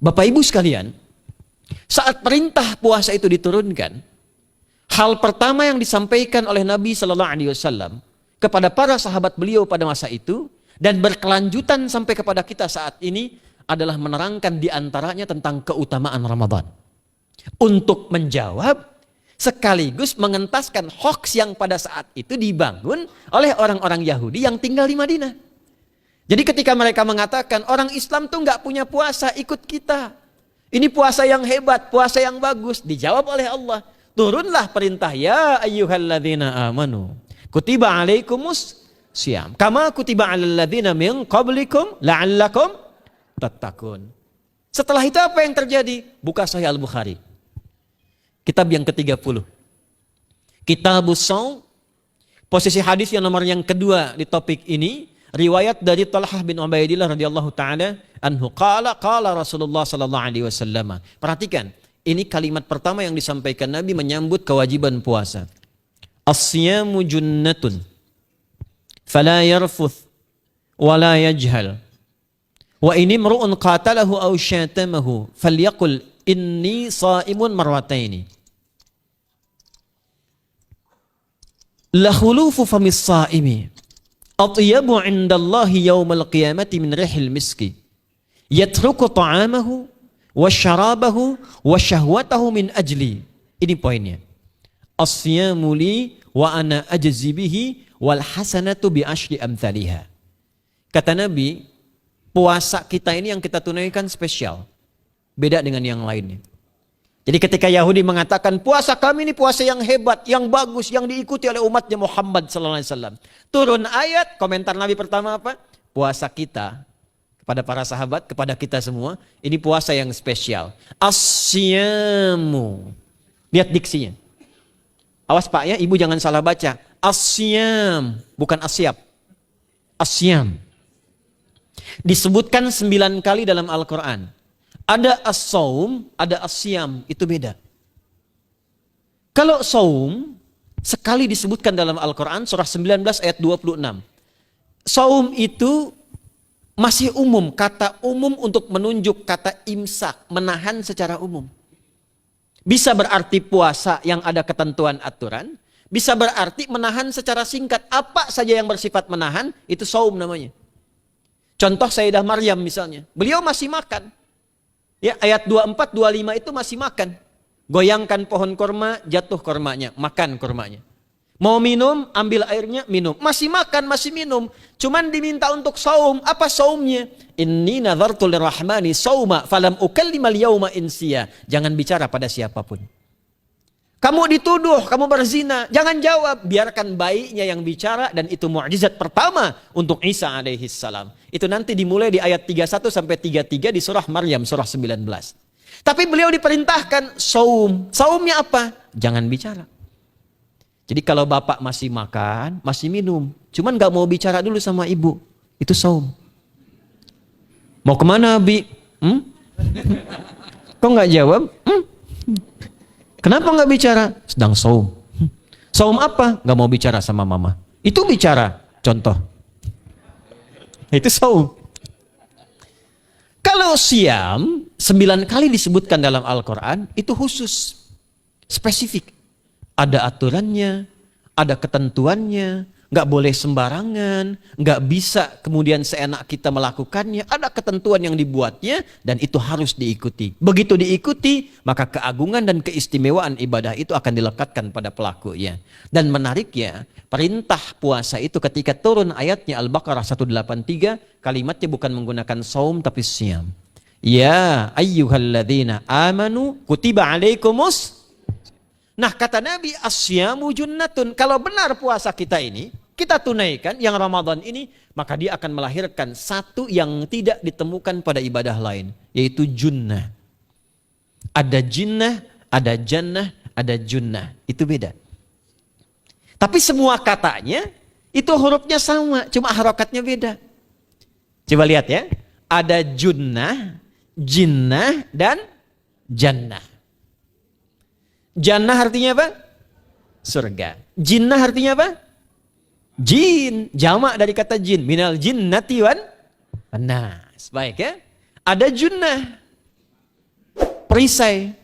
Bapak Ibu sekalian, saat perintah puasa itu diturunkan, hal pertama yang disampaikan oleh Nabi Shallallahu Alaihi Wasallam kepada para sahabat beliau pada masa itu dan berkelanjutan sampai kepada kita saat ini adalah menerangkan diantaranya tentang keutamaan Ramadan. Untuk menjawab sekaligus mengentaskan hoaks yang pada saat itu dibangun oleh orang-orang Yahudi yang tinggal di Madinah. Jadi ketika mereka mengatakan orang Islam tuh nggak punya puasa, ikut kita. Ini puasa yang hebat, puasa yang bagus. Dijawab oleh Allah. Turunlah perintah, ya ayyuhalladzina amanu kutiba alaikumus syiyam kama kutiba alal ladzina min qablikum la'allakum tattaqun. Setelah itu apa yang terjadi? Buka Sahih Al-Bukhari. Kitab yang ke-30. Kitabus Shaum. Posisi hadis yang nomor yang kedua di topik ini, riwayat dari Talhah bin Ubaidillah radhiyallahu taala anhu qala Rasulullah sallallahu alaihi wasallam. Perhatikan, ini kalimat pertama yang disampaikan Nabi menyambut kewajiban puasa. As-siyamu junnatun fala yarfuth wala yajhal. Wa ini imru'un qatalahu aw syatamahu falyaqul inni sha'imun marwataini. La khulufu famis sha'imi atyabu 'indallahi yaumal qiyamati min rihil miski. Yatruku ta'amahu wa syarabahu wa syahwatahu min ajli. Ini poinnya. As-siyamu li wa ana ajzi bihi wal hasanatu bi asyri amthaliha. Kata Nabi, puasa kita ini yang kita tunaikan spesial. Beda dengan yang lainnya. Jadi ketika Yahudi mengatakan puasa kami ini puasa yang hebat, yang bagus, yang diikuti oleh umatnya Muhammad sallallahu alaihi wasallam. Turun ayat, komentar Nabi pertama apa? Puasa kita kepada para sahabat, kepada kita semua, ini puasa yang spesial. As-siyamu. Lihat diksinya. Awas Pak ya, Ibu jangan salah baca. As-siyam, bukan asyab. As-siyam. Disebutkan 9 kali dalam Al-Quran. Ada as-saum, ada as-siyam, itu beda. Kalau saum, sekali disebutkan dalam Al-Quran, surah 19 ayat 26. Saum itu masih umum, kata umum untuk menunjuk kata imsak, menahan secara umum. Bisa berarti puasa yang ada ketentuan aturan, bisa berarti menahan secara singkat. Apa saja yang bersifat menahan, itu saum namanya. Contoh Sayyidah Maryam misalnya, beliau masih makan. Ya, ayat 24, 25 itu masih makan. Goyangkan pohon korma, jatuh kormanya, makan kormanya. Mau minum, ambil airnya, minum. Masih makan, masih minum. Cuman diminta untuk saum. Apa saumnya? Inni nadhartu lirrahmani sauma falam ukallimal yauma insiya. Jangan bicara pada siapapun. Kamu dituduh, kamu berzina. Jangan jawab. Biarkan bayinya yang bicara. Dan itu mukjizat pertama untuk Isa alaihi salam. Itu nanti dimulai di ayat 31 sampai 33 di surah Maryam, surah 19. Tapi beliau diperintahkan saum. Saumnya apa? Jangan bicara. Jadi kalau bapak masih makan, masih minum. Cuman gak mau bicara dulu sama ibu. Itu saum. Mau kemana Bi? Kok gak jawab? Kenapa gak bicara? Sedang saum. Saum apa? Gak mau bicara sama mama. Itu bicara. Contoh. Itu saum. Kalau siam, 9 kali disebutkan dalam Al-Quran, itu khusus. Spesifik. Ada aturannya, ada ketentuannya, nggak boleh sembarangan, nggak bisa kemudian seenak kita melakukannya, ada ketentuan yang dibuatnya dan itu harus diikuti. Begitu diikuti, maka keagungan dan keistimewaan ibadah itu akan dilekatkan pada pelakunya. Dan menariknya, perintah puasa itu ketika turun ayatnya Al-Baqarah 183, kalimatnya bukan menggunakan saum tapi siyam. Ya ayyuhalladzina amanu kutiba alaikumus. Nah kata Nabi, asyamu junnatun. Kalau benar puasa kita ini, kita tunaikan yang Ramadan ini, maka dia akan melahirkan satu yang tidak ditemukan pada ibadah lain, yaitu junnah. Ada jinnah, ada jannah, ada junnah. Itu beda. Tapi semua katanya, itu hurufnya sama, cuma harokatnya beda. Coba lihat ya. Ada junnah, jinnah, dan jannah. Jannah artinya apa? Surga. Jinnah artinya apa? Jin. Jamak dari kata jin. Minal jinnati wan nas. Baik ya. Ada junnah. perisai.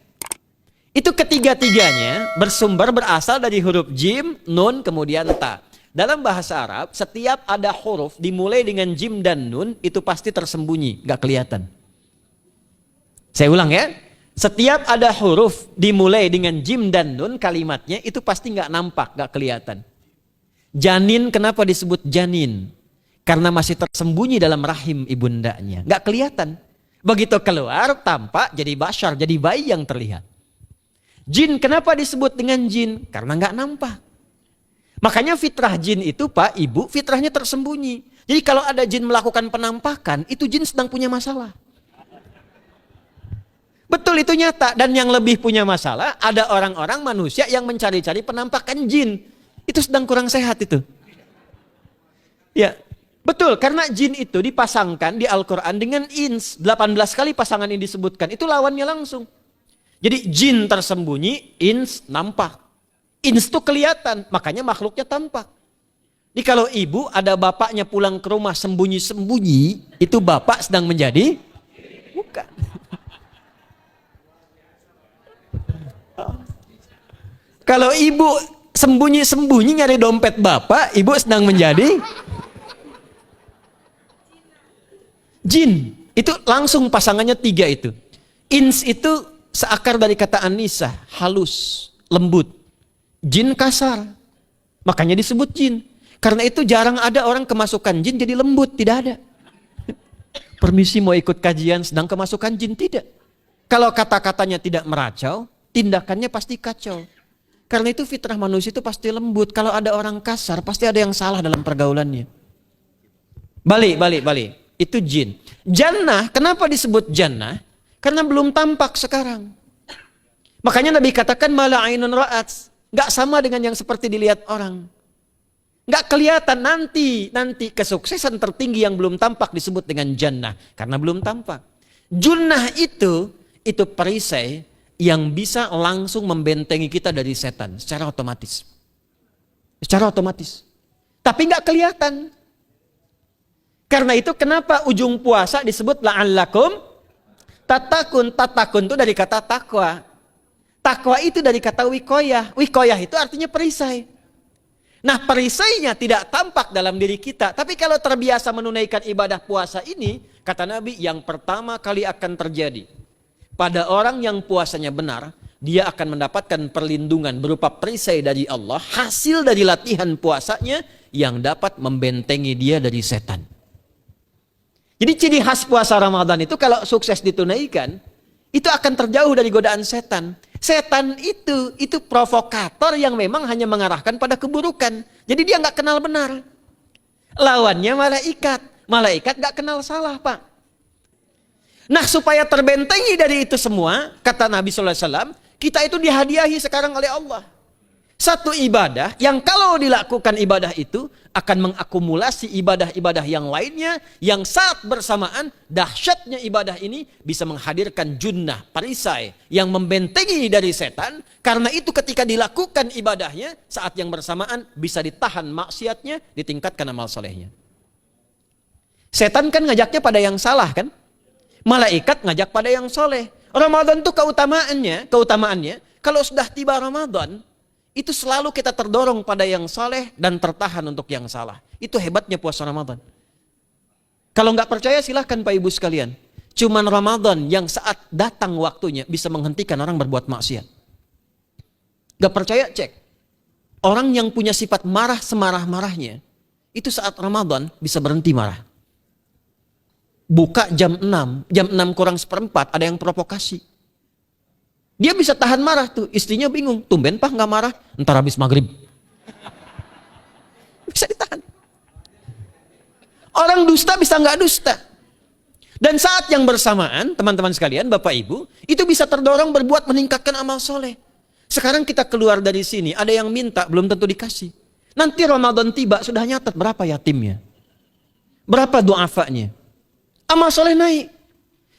Itu ketiga-tiganya bersumber berasal dari huruf jim, nun, kemudian ta. Dalam bahasa Arab, setiap ada huruf dimulai dengan jim dan nun, itu pasti tersembunyi, gak kelihatan. Saya ulang ya. Setiap ada huruf dimulai dengan jim dan nun, kalimatnya itu pasti gak nampak, gak kelihatan. Janin, kenapa disebut janin? Karena masih tersembunyi dalam rahim ibundanya, gak kelihatan. Begitu keluar, tampak jadi bashar, jadi bayi yang terlihat. Jin, kenapa disebut dengan jin? Karena gak nampak. Makanya fitrah jin itu Pak, Ibu, fitrahnya tersembunyi. Jadi kalau ada jin melakukan penampakan, itu jin sedang punya masalah. Betul, itu nyata. Dan yang lebih punya masalah, ada orang-orang manusia yang mencari-cari penampakan jin. Itu sedang kurang sehat itu. Ya, betul. Karena jin itu dipasangkan di Al-Quran dengan ins. 18 kali pasangan ini disebutkan. Itu lawannya langsung. Jadi jin tersembunyi, ins nampak. Ins itu kelihatan, makanya makhluknya tampak. Jadi kalau ibu ada bapaknya pulang ke rumah sembunyi-sembunyi, itu bapak sedang menjadi bukan. Kalau ibu sembunyi-sembunyi nyari dompet bapak, ibu sedang menjadi jin. Itu langsung pasangannya 3 itu. Ins itu seakar dari kata anisa, halus, lembut. Jin kasar, makanya disebut jin. Karena itu jarang ada orang kemasukan jin jadi lembut, tidak ada. Permisi mau ikut kajian sedang kemasukan jin, tidak. Kalau kata-katanya tidak meracau, tindakannya pasti kacau. Karena itu fitrah manusia itu pasti lembut. Kalau ada orang kasar, pasti ada yang salah dalam pergaulannya. Balik. Itu jin. Jannah, kenapa disebut jannah? Karena belum tampak sekarang. Makanya Nabi katakan mala ainun ra'at. Gak sama dengan yang seperti dilihat orang. Gak kelihatan nanti kesuksesan tertinggi yang belum tampak disebut dengan jannah. Karena belum tampak. Junnah itu perisai yang bisa langsung membentengi kita dari setan secara otomatis. Tapi gak kelihatan. Karena itu kenapa ujung puasa disebut la'allakum tatakun. Tatakun itu dari kata takwa. Takwa itu dari kata wikoyah. Wikoyah itu artinya perisai. Nah, perisainya tidak tampak dalam diri kita. Tapi kalau terbiasa menunaikan ibadah puasa ini, kata Nabi, yang pertama kali akan terjadi pada orang yang puasanya benar, dia akan mendapatkan perlindungan berupa perisai dari Allah, hasil dari latihan puasanya yang dapat membentengi dia dari setan. Jadi ciri khas puasa Ramadan itu kalau sukses ditunaikan, itu akan terjauh dari godaan setan. Setan itu provokator yang memang hanya mengarahkan pada keburukan. Jadi dia nggak kenal benar. Lawannya malaikat. Malaikat nggak kenal salah, Pak. Nah, supaya terbentengi dari itu semua, kata Nabi SAW, kita itu dihadiahi sekarang oleh Allah. Satu ibadah yang kalau dilakukan ibadah itu akan mengakumulasi ibadah-ibadah yang lainnya yang saat bersamaan dahsyatnya ibadah ini bisa menghadirkan junnah, perisai yang membentengi dari setan. Karena itu ketika dilakukan ibadahnya saat yang bersamaan bisa ditahan maksiatnya, ditingkatkan amal solehnya. Setan kan ngajaknya pada yang salah kan? Malaikat ngajak pada yang soleh. Ramadan itu keutamaannya kalau sudah tiba Ramadan itu selalu kita terdorong pada yang saleh dan tertahan untuk yang salah. Itu hebatnya puasa Ramadan. Kalau nggak percaya silahkan Pak Ibu sekalian. Cuman Ramadan yang saat datang waktunya bisa menghentikan orang berbuat maksiat. Nggak percaya cek. Orang yang punya sifat marah semarah-marahnya, itu saat Ramadan bisa berhenti marah. Buka jam 6 kurang seperempat ada yang provokasi. Dia bisa tahan marah tuh, istrinya bingung, tumben Pak nggak marah, ntar habis maghrib. Bisa ditahan. Orang dusta bisa nggak dusta. Dan saat yang bersamaan, teman-teman sekalian, Bapak Ibu, itu bisa terdorong berbuat meningkatkan amal soleh. Sekarang kita keluar dari sini, ada yang minta, belum tentu dikasih. Nanti Ramadan tiba, sudah nyatat berapa yatimnya, berapa du'afanya. Amal soleh naik.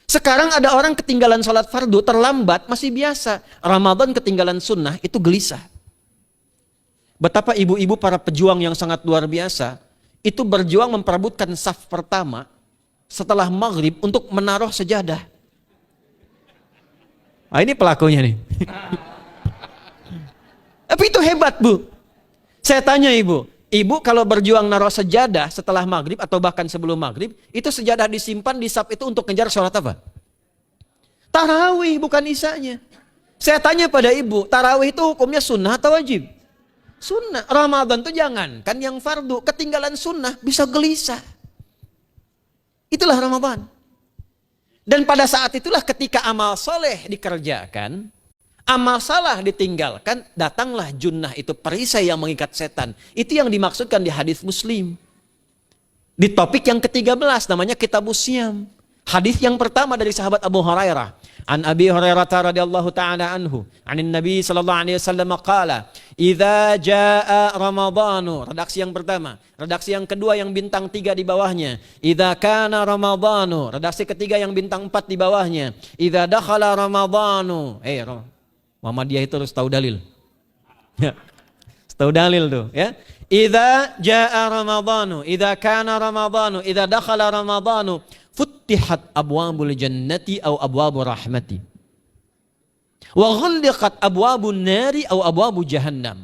Sekarang ada orang ketinggalan sholat fardu, terlambat, masih biasa. Ramadan ketinggalan sunnah, itu gelisah. Betapa ibu-ibu para pejuang yang sangat luar biasa, itu berjuang memperebutkan saf pertama, setelah maghrib untuk menaruh sejadah. Ah, ini pelakunya nih. Tapi itu hebat, Bu. Saya tanya ibu kalau berjuang naruh sejadah setelah maghrib atau bahkan sebelum maghrib, itu sejadah disimpan di saf itu untuk ngejar sholat apa? Tarawih, bukan isanya. Saya tanya pada ibu, tarawih itu hukumnya sunnah atau wajib? Sunnah. Ramadan tuh jangan, kan yang fardu, ketinggalan sunnah bisa gelisah. Itulah Ramadan. Dan pada saat itulah ketika amal soleh dikerjakan, amal salah ditinggalkan, datanglah junnah, itu perisai yang mengikat setan. Itu yang dimaksudkan di hadis Muslim. Di topik yang ke-13 namanya Kitabus Syam. Hadis yang pertama dari sahabat Abu Hurairah. An Abi Hurairah radhiyallahu ta'ala anhu, anin Nabi sallallahu alaihi wasallam qala, "Idza jaa Ramadhanu." Redaksi yang pertama. Redaksi yang kedua yang bintang 3 di bawahnya. "Idza kana Ramadhanu." Redaksi ketiga yang bintang 4 di bawahnya. "Idza dakhala Ramadhanu." Muhammadiyah itu harus tahu dalil. Ya. Tahu dalil tuh, ya. Idza jaa Ramadhanu, idza kana Ramadhanu, idza dakhala Ramadhanu, futtihat abwabul jannati aw abwabur rahmati. Wa ghulliqat abwabun nari aw abwabu jahannam.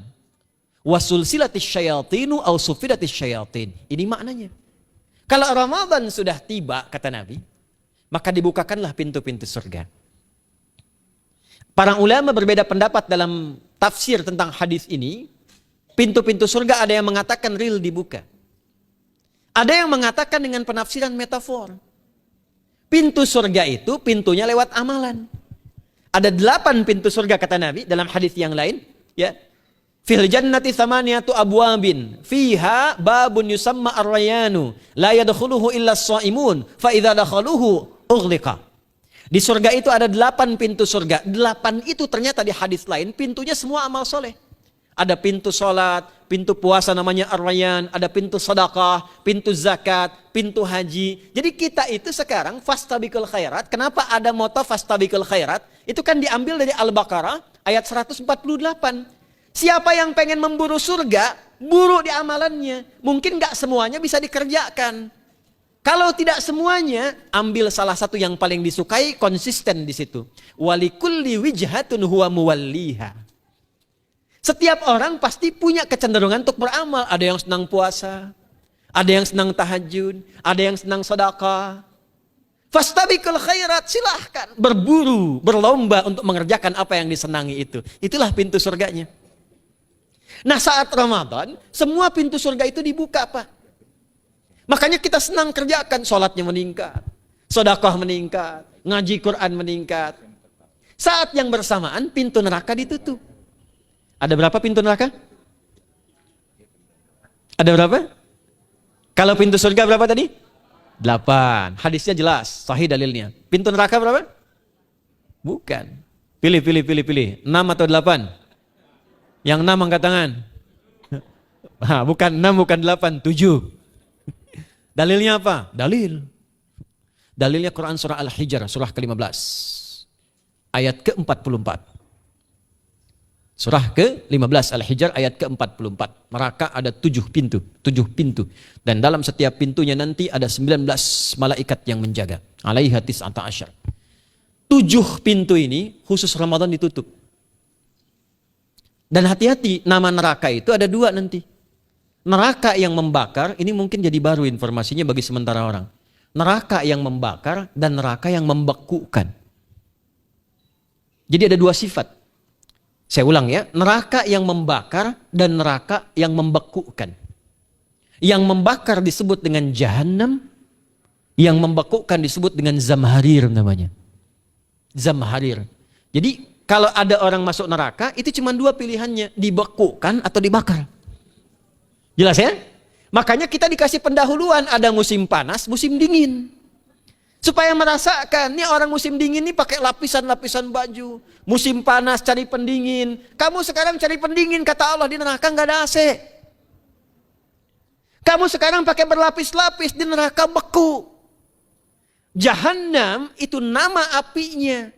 Wa sulsilatis syayatinu aw sufidatis syayatin. Ini maknanya. Kalau Ramadan sudah tiba, kata Nabi, maka dibukakanlah pintu-pintu surga. Para ulama berbeda pendapat dalam tafsir tentang hadis ini. Pintu-pintu surga ada yang mengatakan real dibuka. Ada yang mengatakan dengan penafsiran metafor. Pintu surga itu pintunya lewat amalan. Ada 8 pintu surga kata Nabi dalam hadis yang lain. Ya, fil jannati thamaniyatu abwabin, fiha babun yusamma ar-rayanu, la yadkhuluhu illa as-shaimun, fa idza dakhaluhu ughliqa. Di surga itu ada 8 pintu surga. 8 itu ternyata di hadis lain pintunya semua amal soleh. Ada pintu sholat, pintu puasa namanya ar-rayyan, ada pintu sedekah, pintu zakat, pintu haji. Jadi kita itu sekarang fastabiqul khairat. Kenapa ada moto fastabiqul khairat? Itu kan diambil dari Al-Baqarah ayat 148. Siapa yang pengen memburu surga, buru di amalannya. Mungkin gak semuanya bisa dikerjakan. Kalau tidak semuanya, ambil salah satu yang paling disukai, konsisten di situ. Walikulli wijhatun huwa muwalliha. Setiap orang pasti punya kecenderungan untuk beramal. Ada yang senang puasa, ada yang senang tahajud, ada yang senang sedekah. Fastabiqul khairat, silahkan berburu, berlomba untuk mengerjakan apa yang disenangi itu. Itulah pintu surganya. Nah, saat Ramadan, semua pintu surga itu dibuka, Pak. Makanya kita senang kerjakan, sholatnya meningkat, sedekah meningkat, ngaji Quran meningkat. Saat yang bersamaan pintu neraka ditutup. Ada berapa pintu neraka? Ada berapa? Kalau pintu surga berapa tadi? 8. Hadisnya jelas, sahih dalilnya. Pintu neraka berapa? Bukan. Pilih. 6 atau 8? Yang 6 angkat tangan. Bukan 6, bukan 8, 7. Dalilnya apa? Dalilnya Quran surah Al-Hijr, surah ke-15. Ayat ke-44. Surah ke-15 Al-Hijr ayat ke-44. Neraka ada 7 pintu. Dan dalam setiap pintunya nanti ada 19 malaikat yang menjaga. Alaiha tis'ata asyar. 7 pintu ini khusus Ramadan ditutup. Dan hati-hati, nama neraka itu ada 2 nanti. Neraka yang membakar, ini mungkin jadi baru informasinya bagi sementara orang. Neraka yang membakar dan neraka yang membekukan. Jadi ada 2 sifat. Saya ulang ya, neraka yang membakar dan neraka yang membekukan. Yang membakar disebut dengan Jahannam, yang membekukan disebut dengan Zamharir namanya. Zamharir. Jadi kalau ada orang masuk neraka, itu cuma 2 pilihannya, dibekukan atau dibakar. Jelas ya? Makanya kita dikasih pendahuluan, ada musim panas, musim dingin. Supaya merasakan, nih orang musim dingin nih pakai lapisan-lapisan baju. Musim panas cari pendingin. Kamu sekarang cari pendingin, kata Allah, di neraka nggak ada AC. Kamu sekarang pakai berlapis-lapis, di neraka beku. Jahannam itu nama apinya.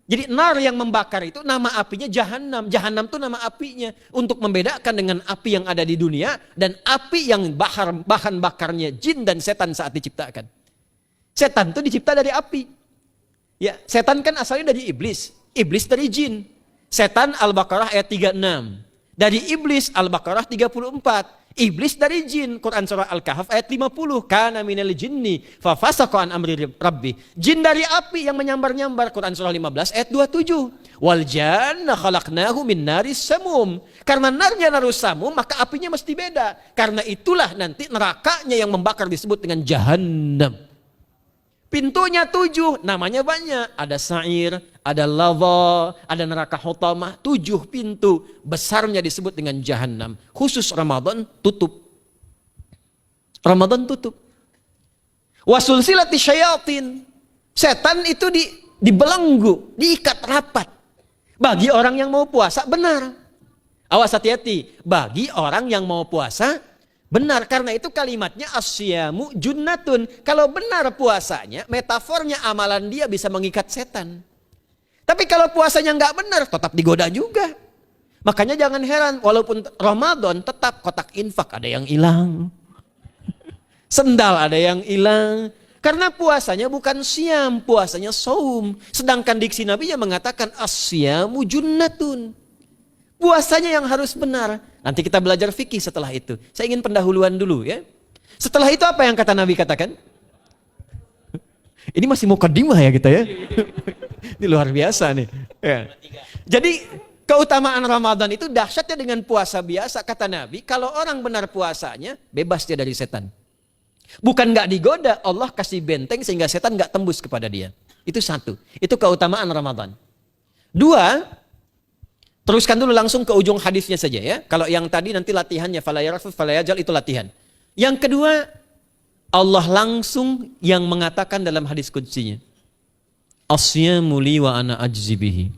Jadi nar yang membakar itu nama apinya Jahannam. Jahannam itu nama apinya. Untuk membedakan dengan api yang ada di dunia dan api yang bahan bakarnya jin dan setan saat diciptakan. Setan itu dicipta dari api. Ya, setan kan asalnya dari iblis. Iblis dari jin. Setan Al-Baqarah ayat 36. Dari iblis Al-Baqarah 34. Iblis dari jin, Quran surah Al-Kahf ayat 50. Kana minal jinni fafasaqa an amri rabbi. Jin dari api yang menyambar-nyambar, Quran surah 15 ayat 27. Wal janna khalaqnahu min naris samum. Karena narnya narus samum, maka apinya mesti beda. Karena itulah nanti nerakanya yang membakar disebut dengan jahannam. Pintunya 7, namanya banyak. Ada sa'ir, ada lava, ada neraka hutamah. 7 pintu, besarnya disebut dengan jahannam. Khusus Ramadan tutup. Ramadan tutup. Wasulsilati syayatin. Setan itu dibelenggu, diikat rapat. Bagi orang yang mau puasa, benar. Awas hati-hati. Bagi orang yang mau puasa, benar. Karena itu kalimatnya asyamu junnatun. Kalau benar puasanya, metafornya amalan dia bisa mengikat setan. Tapi kalau puasanya nggak benar, tetap digoda juga. Makanya jangan heran, walaupun Ramadan tetap kotak infak ada yang hilang. Sendal ada yang hilang. Karena puasanya bukan siam, puasanya saum. Sedangkan diksi Nabi yang mengatakan asyamu junnatun. Puasanya yang harus benar. Nanti kita belajar fikih setelah itu. Saya ingin pendahuluan dulu ya. Setelah itu apa yang kata Nabi katakan? Ini masih mukadimah ya kita ya. Ini luar biasa nih. Ya. Jadi keutamaan Ramadan itu dahsyatnya dengan puasa biasa. Kata Nabi, kalau orang benar puasanya, bebas dia dari setan. Bukan nggak digoda, Allah kasih benteng sehingga setan nggak tembus kepada dia. Itu satu. Itu keutamaan Ramadan. 2, teruskan dulu langsung ke ujung hadisnya saja ya. Kalau yang tadi nanti latihannya fala yarfus fala yajal itu latihan. Yang kedua, Allah langsung yang mengatakan dalam hadis qudsinya. Asyamu li wa ana ajzi bihi.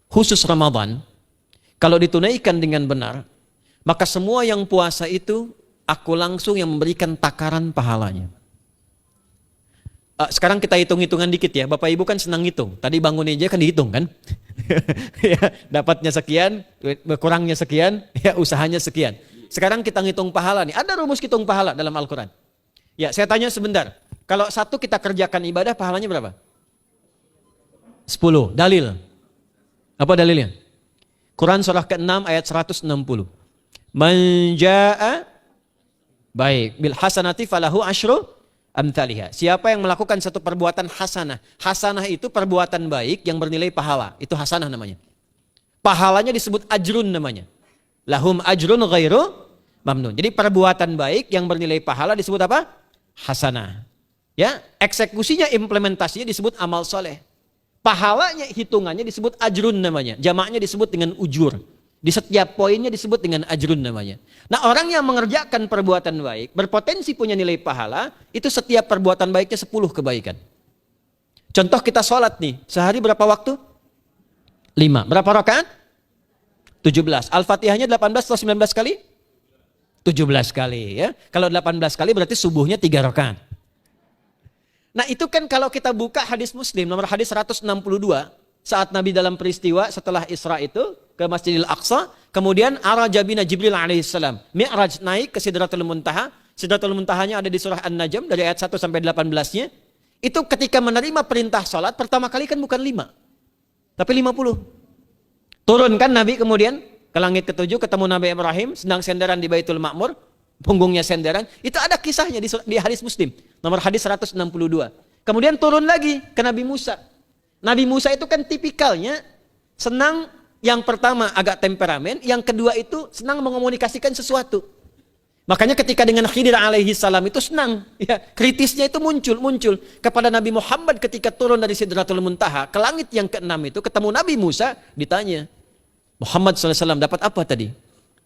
Khusus Ramadan, kalau ditunaikan dengan benar, maka semua yang puasa itu aku langsung yang memberikan takaran pahalanya. Sekarang kita hitung-hitungan dikit ya. Bapak Ibu kan senang hitung. Tadi bangun aja kan dihitung kan. Ya, dapatnya sekian, kurangnya sekian, ya usahanya sekian. Sekarang kita ngitung pahala nih. Ada rumus hitung pahala dalam Al-Quran. Ya, saya tanya sebentar. Kalau satu kita kerjakan ibadah, pahalanya berapa? 10. Dalil. Apa dalilnya? Quran surah ke-6 ayat 160. Man jaa baik bil hasanati falahu asyru amthaliha. Siapa yang melakukan satu perbuatan hasanah. Hasanah itu perbuatan baik yang bernilai pahala. Itu hasanah namanya. Pahalanya disebut ajrun namanya. Lahum ajrun ghairu mamnun. Jadi perbuatan baik yang bernilai pahala disebut apa? Hasanah. Ya, eksekusinya, implementasinya disebut amal soleh. Pahalanya, hitungannya disebut ajrun namanya. Jamaknya disebut dengan ujur. Di setiap poinnya disebut dengan ajrun namanya. Nah, orang yang mengerjakan perbuatan baik, berpotensi punya nilai pahala, itu setiap perbuatan baiknya 10 kebaikan. Contoh kita sholat nih, sehari berapa waktu? 5. Berapa rakaat? 17. Al-Fatihahnya 18 atau 19 kali? 17 kali ya. Kalau 18 kali berarti subuhnya 3 rakaat. Nah itu kan kalau kita buka hadis Muslim, nomor hadis 162, saat Nabi dalam peristiwa setelah Isra itu, ke Masjidil Aqsa, kemudian araja bina Jibril alaihissalam. Mi'raj naik ke Sidratul Muntaha. Sidratul Muntahanya ada di surah An-Najm dari ayat 1 sampai 18-nya. Itu ketika menerima perintah salat pertama kali kan bukan 5, tapi 50. Turun kan Nabi kemudian ke langit ke-7 ketemu Nabi Ibrahim sedang senderan di Baitul Ma'mur, punggungnya senderan. Itu ada kisahnya di hadis Muslim, nomor hadis 162. Kemudian turun lagi ke Nabi Musa. Nabi Musa itu kan tipikalnya senang. Yang pertama agak temperamen, yang kedua itu senang mengomunikasikan sesuatu. Makanya ketika dengan Khidir alaihi salam itu senang, ya, kritisnya itu muncul kepada Nabi Muhammad ketika turun dari Sidratul Muntaha ke langit yang ke-6 itu ketemu Nabi Musa, ditanya, Muhammad SAW dapat apa tadi?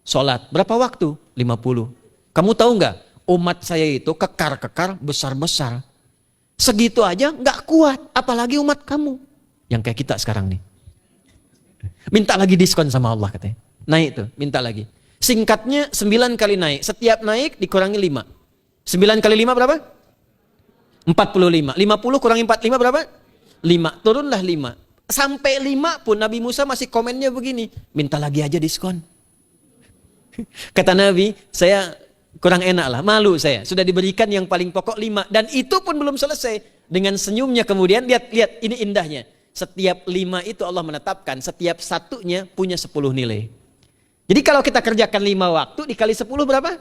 Sholat. Berapa waktu? 50. Kamu tahu nggak? Umat saya itu kekar-kekar besar-besar. Segitu aja nggak kuat, apalagi umat kamu yang kayak kita sekarang nih. Minta lagi diskon sama Allah katanya. Naik tuh, minta lagi. Singkatnya 9 kali naik. Setiap naik dikurangi 5. 9 kali 5 berapa? 45. 50 kurangi 45 berapa? 5. Turunlah 5. Sampai 5 pun Nabi Musa masih komennya begini. Minta lagi aja diskon. Kata Nabi, saya kurang enak lah, malu saya. Sudah diberikan yang paling pokok 5. Dan itu pun belum selesai. Dengan senyumnya kemudian, lihat ini indahnya. Setiap 5 itu Allah menetapkan, setiap satunya punya 10 nilai. Jadi kalau kita kerjakan 5 waktu, dikali 10 berapa?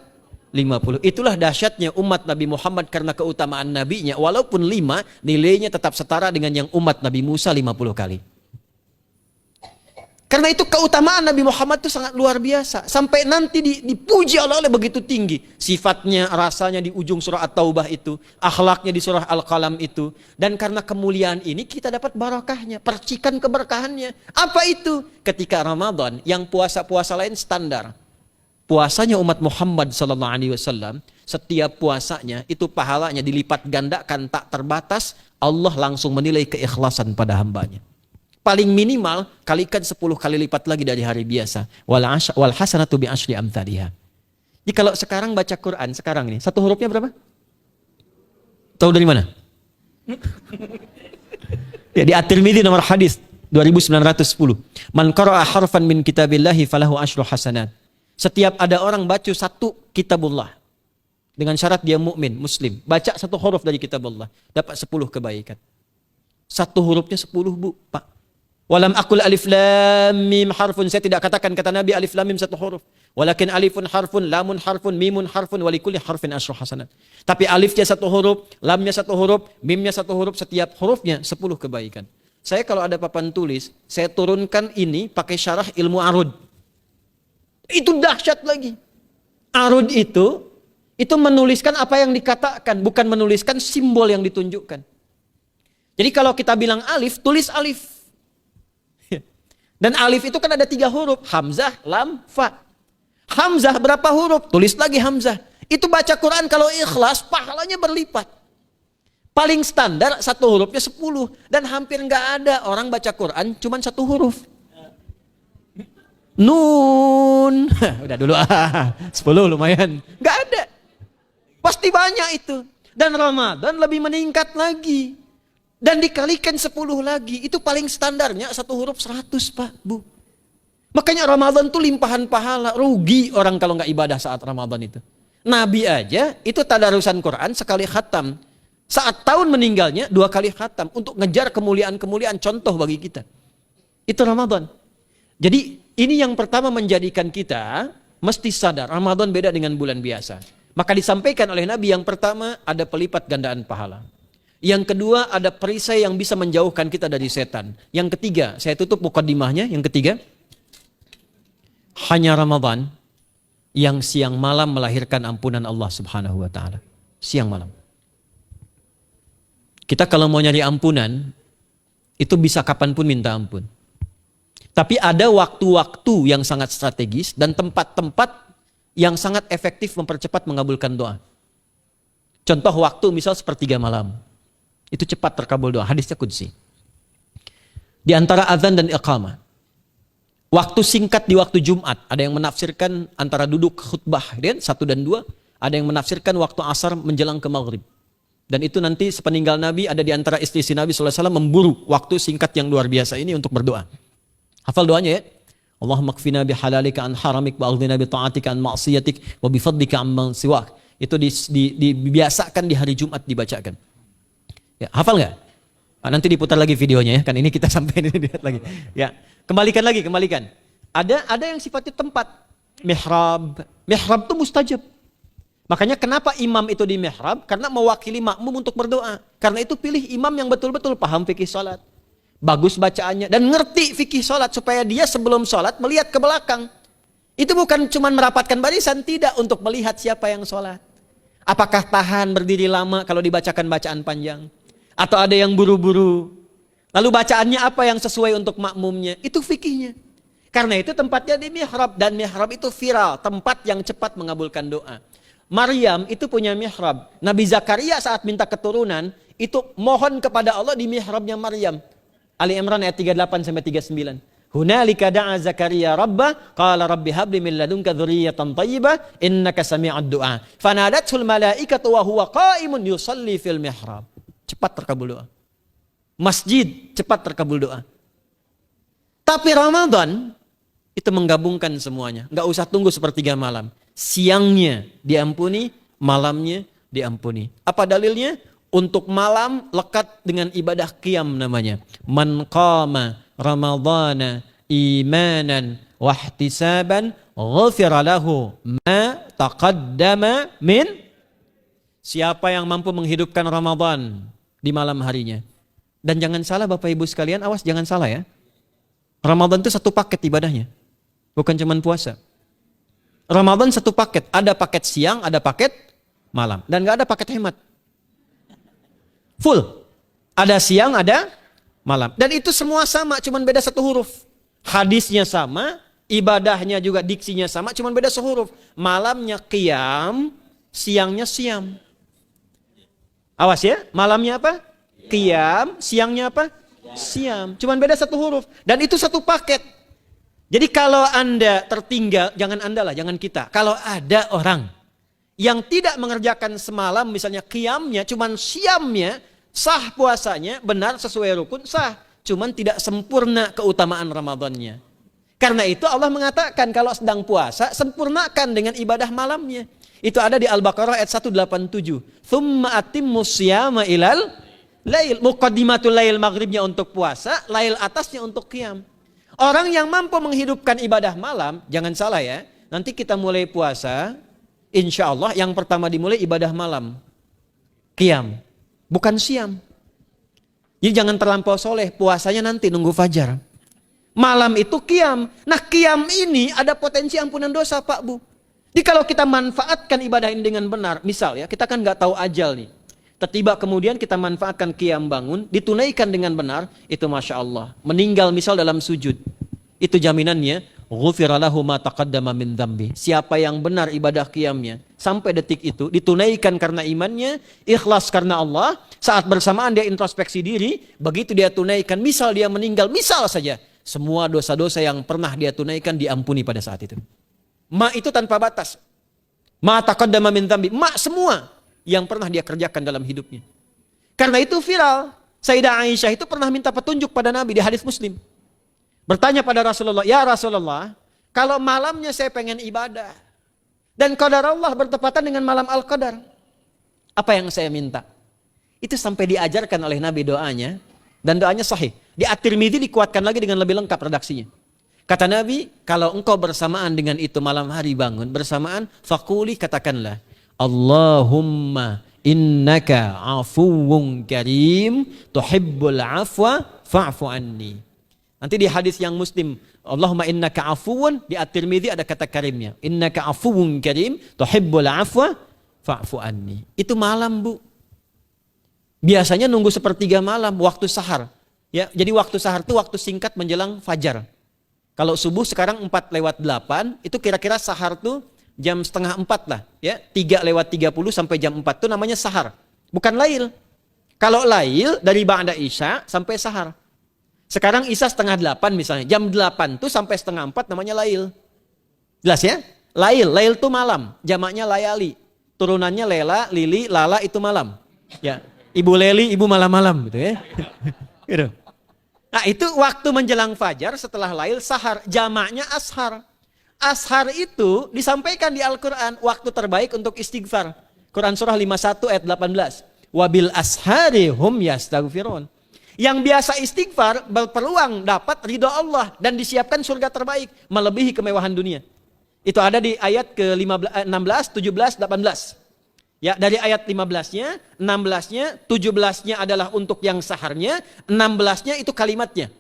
50. Itulah dahsyatnya umat Nabi Muhammad karena keutamaan nabinya. Walaupun 5, nilainya tetap setara dengan yang umat Nabi Musa 50 kali. Karena itu keutamaan Nabi Muhammad itu sangat luar biasa. Sampai nanti dipuji Allah oleh begitu tinggi. Sifatnya, rasanya di ujung surah At-Taubah itu. Akhlaknya di surah Al-Qalam itu. Dan karena kemuliaan ini kita dapat barakahnya. Percikan keberkahannya. Apa itu? Ketika Ramadan yang puasa-puasa lain standar. Puasanya umat Muhammad SAW, setiap puasanya itu pahalanya dilipat gandakan tak terbatas. Allah langsung menilai keikhlasan pada hambanya. Paling minimal kalikan 10 kali lipat lagi dari hari biasa. Wal hasanatu bi asyri amthaliha. Jadi kalau sekarang baca Quran sekarang ini, satu hurufnya berapa? Tahu dari mana? Ya, di At-Tirmidzi nomor hadis 2910. Man qara'a harfan min kitabillahi falahu asyru hasanat. Setiap ada orang baca satu kitabullah dengan syarat dia mukmin, muslim, baca satu huruf dari kitabullah, dapat 10 kebaikan. Satu hurufnya 10, Bu, Pak. Walam aqul alif lam mim harfun, saya tidak katakan kata Nabi alif lam mim satu huruf. Walakin alifun harfun, lamun harfun, mimun harfun, walikulli harfin asyru hasanat. Tapi alifnya satu huruf, lamnya satu huruf, mimnya satu huruf, setiap hurufnya 10 kebaikan. Saya kalau ada papan tulis, saya turunkan ini pakai syarah ilmu arud. Itu dahsyat lagi. Arud itu menuliskan apa yang dikatakan, bukan menuliskan simbol yang ditunjukkan. Jadi kalau kita bilang alif, tulis alif. Dan alif itu kan ada 3 huruf, hamzah, lam, fa. Hamzah berapa huruf? Tulis lagi hamzah. Itu baca Quran kalau ikhlas, pahalanya berlipat. Paling standar satu hurufnya 10. Dan hampir nggak ada orang baca Quran cuma satu huruf. Nun. Udah dulu 10 lumayan. Nggak ada. Pasti banyak itu. Dan Ramadan lebih meningkat lagi. Dan dikalikan 10 lagi, itu paling standarnya satu huruf 100, Pak, Bu. Makanya Ramadan tuh limpahan pahala, rugi orang kalau nggak ibadah saat Ramadan itu. Nabi aja itu tadarusan Quran sekali khatam. Saat tahun meninggalnya 2 kali khatam untuk ngejar kemuliaan-kemuliaan, contoh bagi kita. Itu Ramadan. Jadi ini yang pertama menjadikan kita mesti sadar Ramadan beda dengan bulan biasa. Maka disampaikan oleh Nabi yang pertama ada pelipat gandaan pahala. Yang kedua ada perisai yang bisa menjauhkan kita dari setan. Yang ketiga, saya tutup mukadimahnya. Yang ketiga, hanya Ramadan yang siang malam melahirkan ampunan Allah Subhanahu wa taala. Siang malam. Kita kalau mau nyari ampunan, itu bisa kapanpun minta ampun. Tapi ada waktu-waktu yang sangat strategis dan tempat-tempat yang sangat efektif mempercepat mengabulkan doa. Contoh waktu misal sepertiga malam. Itu cepat terkabul doa. Hadisnya qudsi. Di antara azan dan iqamah. Waktu singkat di waktu Jumat. Ada yang menafsirkan antara duduk khutbah 1 dan 2. Ada yang menafsirkan waktu asar menjelang ke maghrib. Dan itu nanti sepeninggal Nabi ada di antara istri Nabi SAW memburu waktu singkat yang luar biasa ini untuk berdoa. Hafal doanya ya. Allahumma kfina bihalalika an haramik wa aghdina bi ta'atika an ma'siyatik wa bi fadlika amman siwak. Itu dibiasakan di hari Jumat dibacakan. Ya, hafal nggak? Nah, nanti diputar lagi videonya ya, kan ini kita sampai ini lihat lagi. Ya, kembalikan. Ada yang sifatnya tempat. Mihrab itu mustajab. Makanya kenapa imam itu di mihrab? Karena mewakili makmum untuk berdoa. Karena itu pilih imam yang betul-betul paham fikih salat. Bagus bacaannya dan ngerti fikih salat supaya dia sebelum salat melihat ke belakang. Itu bukan cuma merapatkan barisan, tidak, untuk melihat siapa yang salat. Apakah tahan berdiri lama kalau dibacakan bacaan panjang? Atau ada yang buru-buru. Lalu bacaannya apa yang sesuai untuk makmumnya? Itu fikihnya. Karena itu tempatnya di mihrab. Dan mihrab itu viral. Tempat yang cepat mengabulkan doa. Maryam itu punya mihrab. Nabi Zakaria saat minta keturunan. Itu mohon kepada Allah di mihrabnya Maryam. Ali Imran ayat 38-39. Hunalika da'a Zakaria rabbah. Qala rabbi habli min ladunka dzurriyyatan thayyibah. Innaka sami'ud du'a. Fanadatul malaikatu wa huwa qa'imun yusalli fil mihrab. Cepat terkabul doa. Masjid cepat terkabul doa. Tapi Ramadan itu menggabungkan semuanya. Nggak usah tunggu sepertiga malam. Siangnya diampuni, malamnya diampuni. Apa dalilnya? Untuk malam lekat dengan ibadah qiyam namanya. Man qama ramadhana imanan wahtisaban ghufira lahu ma taqaddama min. Siapa yang mampu menghidupkan Ramadan di malam harinya. Dan jangan salah Bapak Ibu sekalian, awas jangan salah ya. Ramadan itu satu paket ibadahnya. Bukan cuma puasa. Ramadan satu paket. Ada paket siang, ada paket malam. Dan gak ada paket hemat. Full. Ada siang, ada malam. Dan itu semua sama, cuma beda satu huruf. Hadisnya sama, ibadahnya juga diksinya sama, cuma beda sehuruf. Malamnya qiyam, siangnya siam. Awas ya, malamnya apa? Qiyam, siangnya apa? Siam. Cuman beda satu huruf. Dan itu satu paket. Jadi kalau Anda tertinggal, jangan Anda lah, jangan kita. Kalau ada orang yang tidak mengerjakan semalam, misalnya qiyamnya, cuman siamnya, sah puasanya, benar sesuai rukun, sah. Cuman tidak sempurna keutamaan Ramadannya. Karena itu Allah mengatakan kalau sedang puasa, sempurnakan dengan ibadah malamnya. Itu ada di Al-Baqarah ayat 187. Tsumma atimmus siyama ilal lail. Muqaddimatul lail maghribnya untuk puasa, lail atasnya untuk qiyam. Orang yang mampu menghidupkan ibadah malam, jangan salah ya. Nanti kita mulai puasa, insya Allah yang pertama dimulai ibadah malam. Qiyam. Bukan siam. Jadi jangan terlampau soleh, puasanya nanti nunggu fajar. Malam itu qiyam. Nah qiyam ini ada potensi ampunan dosa Pak Bu. Jadi kalau kita manfaatkan ibadah ini dengan benar, misal ya, kita kan nggak tahu ajal nih. Tiba kemudian kita manfaatkan qiyam bangun, ditunaikan dengan benar, itu Masya Allah. Meninggal misal dalam sujud, itu jaminannya, ghufira lahu ma taqaddama min dzambi. Siapa yang benar ibadah qiyamnya, sampai detik itu, ditunaikan karena imannya, ikhlas karena Allah, saat bersamaan dia introspeksi diri, begitu dia tunaikan, misal dia meninggal, misal saja, semua dosa-dosa yang pernah dia tunaikan diampuni pada saat itu. Ma itu tanpa batas. Ma taqaddama min dzambi. Ma semua yang pernah dia kerjakan dalam hidupnya. Karena itu viral. Sayyidah Aisyah itu pernah minta petunjuk pada Nabi di hadis Muslim. Bertanya pada Rasulullah, "Ya Rasulullah, kalau malamnya saya pengen ibadah dan qadar Allah bertepatan dengan malam Al-Qadar, apa yang saya minta?" Itu sampai diajarkan oleh Nabi doanya, dan doanya sahih. Di At-Tirmidzi dikuatkan lagi dengan lebih lengkap redaksinya. Kata Nabi, kalau engkau bersamaan dengan itu malam hari bangun, bersamaan, faquli katakanlah, Allahumma innaka afuwun karim, tuhibbul afwa fa'fu anni. Nanti di hadis yang Muslim, Allahumma innaka afuwun, di At-Tirmidzi ada kata karimnya. Innaka afuwun karim, tuhibbul afwa fa'fu anni. Itu malam Bu. Biasanya nunggu sepertiga malam, waktu sahar. Ya, jadi waktu sahar itu waktu singkat menjelang fajar. Kalau subuh sekarang 4:08, itu kira-kira sahar tuh jam setengah 4 lah. Ya, 3:30 sampai jam 4 itu namanya sahar. Bukan lail. Kalau lail dari ba'da isya sampai sahar. Sekarang isya setengah 8 misalnya. Jam 8 tuh sampai setengah 4 namanya lail. Jelas ya? Lail tuh malam. Jamaknya layali. Turunannya lela, lili, lala itu malam. Ya, ibu leli, ibu malam-malam gitu ya. Gitu. Nah itu waktu menjelang fajar setelah lail sahar, jamaknya ashar. Ashar itu disampaikan di Al-Quran, waktu terbaik untuk istighfar. Quran surah 51 ayat 18. Wabil ashari hum yastaghfirun. Yang biasa istighfar berpeluang dapat ridho Allah dan disiapkan surga terbaik, melebihi kemewahan dunia. Itu ada di ayat ke-16, 17, 18. Ya, dari ayat 15-nya, 16-nya, 17-nya adalah untuk yang saharnya, 16-nya itu kalimatnya.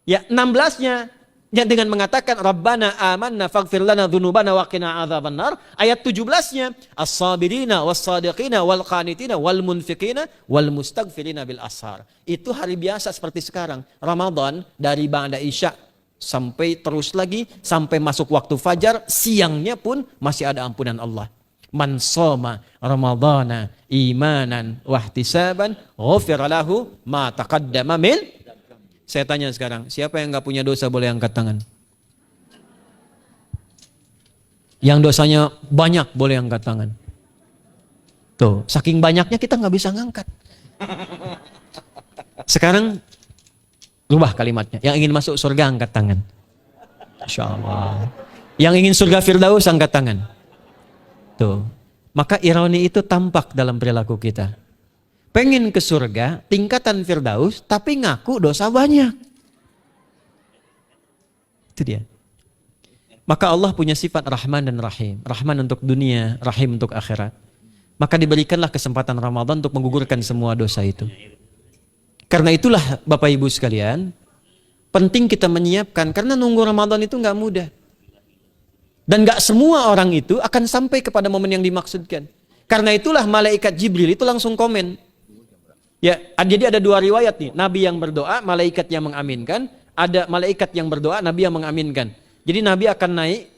Ya, 16-nya yang dengan mengatakan Rabbana amanna faghfir lana dzunubana wa qina adzabannar. Ayat 17-nya as-sabirina was-sadiqina wal qanitina wal munfiqina wal mustaghfirina bil ashar. Itu hari biasa seperti sekarang. Ramadan dari ba'da isya sampai terus lagi sampai masuk waktu fajar, siangnya pun masih ada ampunan Allah. Man shoma ramadhana imanan wahtisaban ghufira lahu ma taqaddama min. Saya tanya sekarang, siapa yang enggak punya dosa boleh angkat tangan? Yang dosanya banyak boleh angkat tangan. Tuh, saking banyaknya kita nggak bisa ngangkat. Sekarang rubah kalimatnya. Yang ingin masuk surga angkat tangan. Masya Allah. Yang ingin surga Firdaus angkat tangan. Tuh. Maka ironi itu tampak dalam perilaku kita. pengen ke surga, tingkatan Firdaus, tapi ngaku dosa banyak. Itu dia. Maka Allah punya sifat Rahman dan Rahim. Rahman untuk dunia, Rahim untuk akhirat. Maka diberikanlah kesempatan Ramadan untuk menggugurkan semua dosa itu. Karena itulah Bapak Ibu sekalian, penting kita menyiapkan, karena nunggu Ramadan itu nggak mudah. Dan nggak semua orang itu akan sampai kepada momen yang dimaksudkan. Karena itulah malaikat Jibril itu langsung komen. Ya, jadi ada dua riwayat nih, Nabi yang berdoa, malaikat yang mengaminkan, ada malaikat yang berdoa, Nabi yang mengaminkan. Jadi Nabi akan naik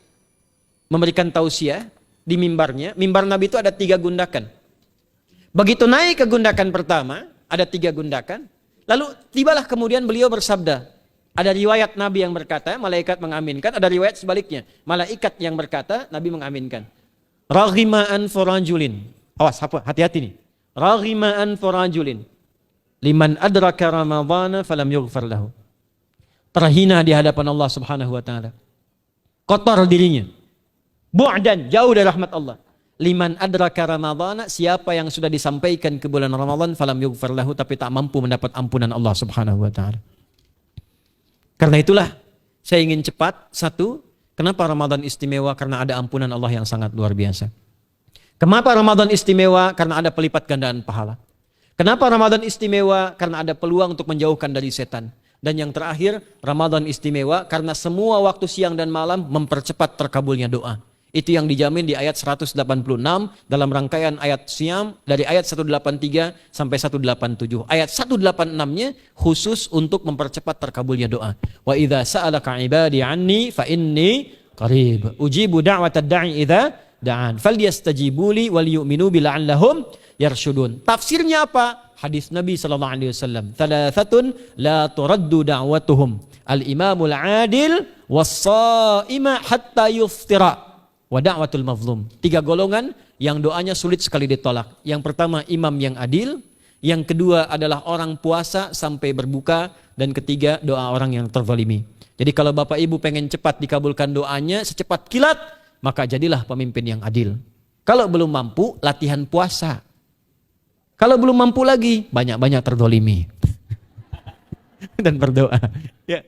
memberikan tausiah di mimbarnya. Mimbar Nabi itu ada 3 gundakan. Begitu naik ke gundakan pertama, ada 3 gundakan. Lalu tibalah kemudian beliau bersabda. Ada riwayat Nabi yang berkata, malaikat mengaminkan. Ada riwayat sebaliknya, malaikat yang berkata, Nabi mengaminkan. Raghima'an forajulin. Awas, hati-hati nih. Raghima'an forajulin. Liman adraka Ramadhana falam yughfar lahu. Terhina di hadapan Allah Subhanahu wa taala. Kotor dirinya. Bu'dan, jauh dari rahmat Allah. Liman adraka Ramadhana, siapa yang sudah disampaikan ke bulan Ramadan falam yughfar lahu, tapi tak mampu mendapat ampunan Allah Subhanahu wa taala. Karena itulah saya ingin cepat. Satu, kenapa Ramadan istimewa? Karena ada ampunan Allah yang sangat luar biasa. Kenapa Ramadan istimewa? Karena ada pelipat gandaan pahala. Kenapa Ramadan istimewa? Karena ada peluang untuk menjauhkan dari setan. Dan yang terakhir, Ramadan istimewa karena semua waktu siang dan malam mempercepat terkabulnya doa. Itu yang dijamin di ayat 186 dalam rangkaian ayat Siyam dari ayat 183 sampai 187. Ayat 186-nya khusus untuk mempercepat terkabulnya doa. Wa idza sa'alaka 'ibadi 'anni fa inni qarib. Ujibu da'watad da'i idza da'an. Falyastajibu li wal yu'minu bi la'allahum yarshudun. Tafsirnya apa? Hadis Nabi sallallahu alaihi wasallam. Thalathatun la turaddu da'watuhum. Al-imamul 'adil was-sha'ima hatta yuftira. Wa da'watul mazlum. 3 golongan yang doanya sulit sekali ditolak. Yang pertama imam yang adil, yang kedua adalah orang puasa sampai berbuka, dan ketiga doa orang yang terzalimi. Jadi kalau Bapak Ibu pengen cepat dikabulkan doanya secepat kilat, maka jadilah pemimpin yang adil. Kalau belum mampu, latihan puasa. Kalau belum mampu lagi, banyak-banyak terzalimi dan berdoa. Ya.